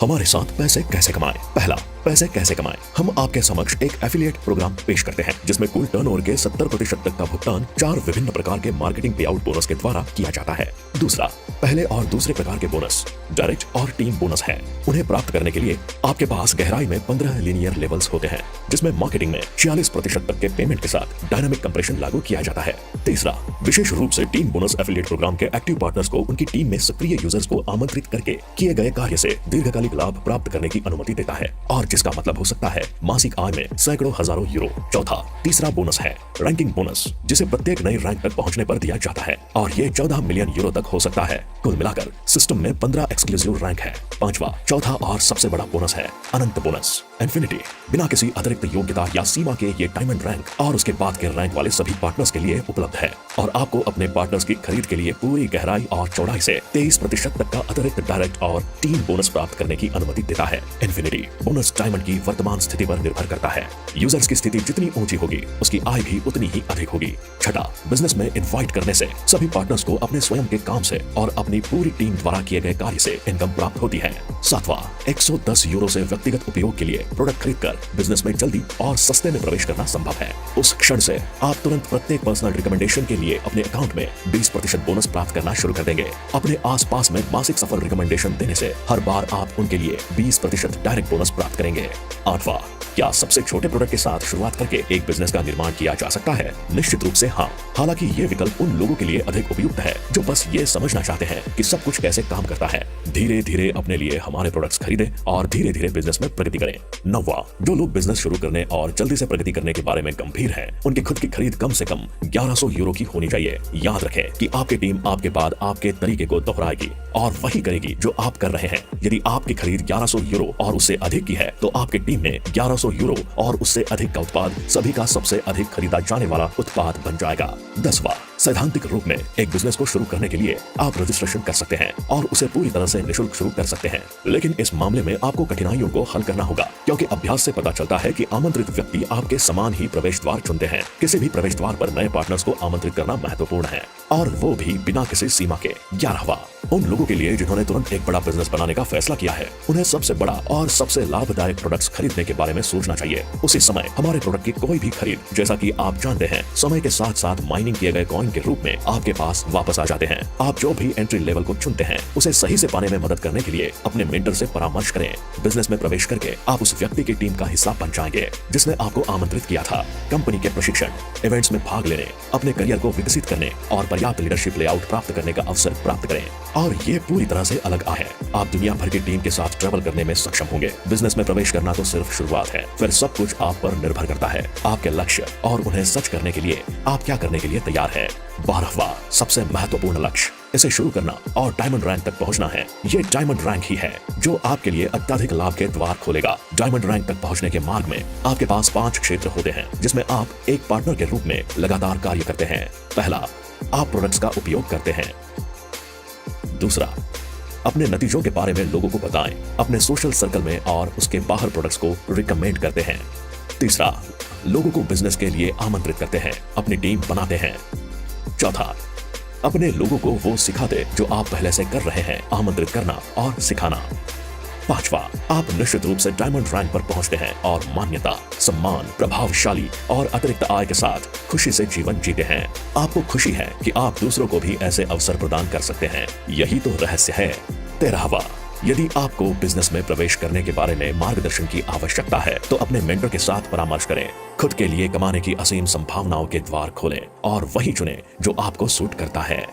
हमारे साथ पैसे कैसे कमाएं। पहला, पैसे कैसे कमाएं। हम आपके समक्ष एक एफिलिएट प्रोग्राम पेश करते हैं जिसमें कुल टर्नओवर के 70% तक का भुगतान 4 विभिन्न प्रकार के मार्केटिंग पे आउट बोनस के द्वारा किया जाता है। दूसरा, पहले और दूसरे प्रकार के बोनस डायरेक्ट और टीम बोनस है। उन्हें प्राप्त करने के लिए आपके पास गहराई में 15 लीनियर लेवल्स होते हैं जिसमें मार्केटिंग में 46% तक के पेमेंट के साथ डायनामिक कंप्रेशन लागू किया जाता है। तीसरा, विशेष रूप से टीम बोनस एफिलिएट प्रोग्राम के एक्टिव पार्टनर्स को उनकी टीम में सक्रिय यूजर्स को आमंत्रित करके किए गए कार्य से दीर्घकालिक लाभ प्राप्त करने की अनुमति देता है और जिसका मतलब हो सकता है मासिक आय में सैकड़ों हजारों यूरो। चौथा, तीसरा बोनस है रैंकिंग बोनस, जिसे प्रत्येक नई रैंक तक पहुंचने पर दिया जाता है और ये 14 मिलियन यूरो तक हो सकता है। कुल मिलाकर सिस्टम में 15 एक्सक्लूसिव रैंक है। पांचवा, चौथा और सबसे बड़ा बोनस है अनंत बोनस इन्फिनिटी। बिना किसी अतिरिक्त योग्यता या सीमा के ये डायमंड रैंक और उसके बाद के रैंक वाले सभी पार्टनर्स के लिए उपलब्ध है और आपको अपने पार्टनर्स की खरीद के लिए पूरी गहराई और चौड़ाई से 23% तक का अतिरिक्त डायरेक्ट और टीम बोनस प्राप्त करने की अनुमति देता है। इन्फिनिटी बोनस डायमंड की वर्तमान स्थिति पर निर्भर करता है। यूजर्स की स्थिति जितनी ऊंची होगी उसकी आय भी उतनी ही अधिक होगी। छठा, बिजनेस में इनवाइट करने से सभी पार्टनर्स को अपने स्वयं के काम से और अपनी पूरी टीम द्वारा किए गए कार्य से इनकम प्राप्त होती है। सातवां, 110 यूरो से व्यक्तिगत उपयोग के लिए प्रोडक्ट खरीदकर बिजनेस में जल्दी और सस्ते में प्रवेश करना संभव है। उस क्षण से आप तुरंत प्रत्येक पर्सनल रिकमेंडेशन के लिए अपने अकाउंट में 20% बोनस प्राप्त करना शुरू कर देंगे। अपने आसपास में मासिक सफल रिकमेंडेशन देने से हर बार आप उनके लिए 20% डायरेक्ट बोनस प्राप्त करेंगे। आठवां, क्या सबसे छोटे प्रोडक्ट के साथ शुरुआत करके एक बिजनेस का निर्माण किया जा सकता है? निश्चित रूप से हाँ। हालांकि ये विकल्प उन लोगों के लिए अधिक उपयुक्त है जो बस ये समझना चाहते हैं कि सब कुछ कैसे काम करता है। धीरे धीरे अपने लिए हमारे प्रोडक्ट्स खरीदें और धीरे धीरे बिजनेस में प्रगति करें। नौवां, जो लोग बिजनेस शुरू करने और जल्दी से प्रगति करने के बारे में गंभीर हैं, उनकी खुद की खरीद कम से कम 1100 यूरो की होनी चाहिए। याद रखें कि आपकी टीम आपके बाद आपके तरीके को दोहराएगी और वही करेगी जो आप कर रहे हैं। यदि आपकी खरीद 1100 यूरो और उससे अधिक की है तो आपकी टीम में 1100 यूरो और उससे अधिक का उत्पाद सभी का सबसे अधिक खरीदा जाने वाला उत्पाद बन जाएगा। 10वां, सैद्धांतिक रूप में एक बिजनेस को शुरू करने के लिए आप रजिस्ट्रेशन कर सकते हैं और उसे पूरी तरह से निःशुल्क शुरू कर सकते हैं, लेकिन इस मामले में आपको कठिनाइयों को हल करना होगा क्योंकि अभ्यास से पता चलता है कि आमंत्रित व्यक्ति आपके समान ही प्रवेश द्वार चुनते हैं। किसी भी प्रवेश द्वार पर नए पार्टनर्स को आमंत्रित करना महत्वपूर्ण है और वो भी बिना किसी सीमा के। 11वां, उन लोगों के लिए जिन्होंने तुरंत एक बड़ा बिजनेस बनाने का फैसला किया है, उन्हें सबसे बड़ा और सबसे लाभदायक प्रोडक्ट्स खरीदने के बारे में सोचना चाहिए। उसी समय हमारे प्रोडक्ट की कोई भी खरीद, जैसा कि आप जानते हैं, समय के साथ साथ माइनिंग किए गए कॉइन के रूप में आपके पास वापस आ जाते हैं। आप जो भी एंट्री लेवल को चुनते हैं उसे सही से पाने में मदद करने के लिए अपने मेंटर से परामर्श करें। बिजनेस में प्रवेश करके आप उस व्यक्ति की टीम का हिस्सा बन जाएंगे जिसने आपको आमंत्रित किया था। कंपनी के प्रशिक्षण, इवेंट्स में भाग लेने, अपने करियर को विकसित करने और पर्याप्त लीडरशिप लेआउट प्राप्त करने का अवसर प्राप्त करें और ये पूरी तरह से अलग आय है। आप दुनिया भर की टीम के साथ ट्रैवल करने में सक्षम होंगे। बिजनेस में प्रवेश करना तो सिर्फ शुरुआत है, फिर सब कुछ आप पर निर्भर करता है, आपके लक्ष्य और उन्हें सच करने के लिए आप क्या करने के लिए तैयार है। 12वां, सबसे महत्वपूर्ण लक्ष्य, इसे शुरू करना और डायमंड रैंक तक पहुंचना है। ये डायमंड रैंक ही है जो आपके लिए अत्यधिक लाभ के द्वार खोलेगा। डायमंड रैंक तक पहुंचने के मार्ग में आपके पास 5 क्षेत्र होते हैं जिसमें आप एक पार्टनर के रूप में लगातार कार्य करते हैं। पहला, आप प्रोडक्ट्स का उपयोग करते हैं। दूसरा, अपने नतीजों के बारे में लोगों को बताएं, अपने सोशल सर्कल में और उसके बाहर प्रोडक्ट्स को रिकमेंड करते हैं। तीसरा, लोगों को बिजनेस के लिए आमंत्रित करते हैं, अपनी टीम बनाते हैं। चौथा, अपने लोगों को वो सिखाते जो आप पहले से कर रहे हैं, आमंत्रित करना और सिखाना। 5वां, आप निश्चित रूप से डायमंड रैंक पर पहुंचते हैं और मान्यता, सम्मान, प्रभावशाली और अतिरिक्त आय के साथ खुशी से जीवन जीते हैं। आपको खुशी है कि आप दूसरों को भी ऐसे अवसर प्रदान कर सकते हैं। यही तो रहस्य है। 13वां, यदि आपको बिजनेस में प्रवेश करने के बारे में मार्गदर्शन की आवश्यकता है तो अपने मेंटर के साथ परामर्श करें। खुद के लिए कमाने की असीम संभावनाओं के द्वार खोलें और वही चुनें जो आपको सूट करता है।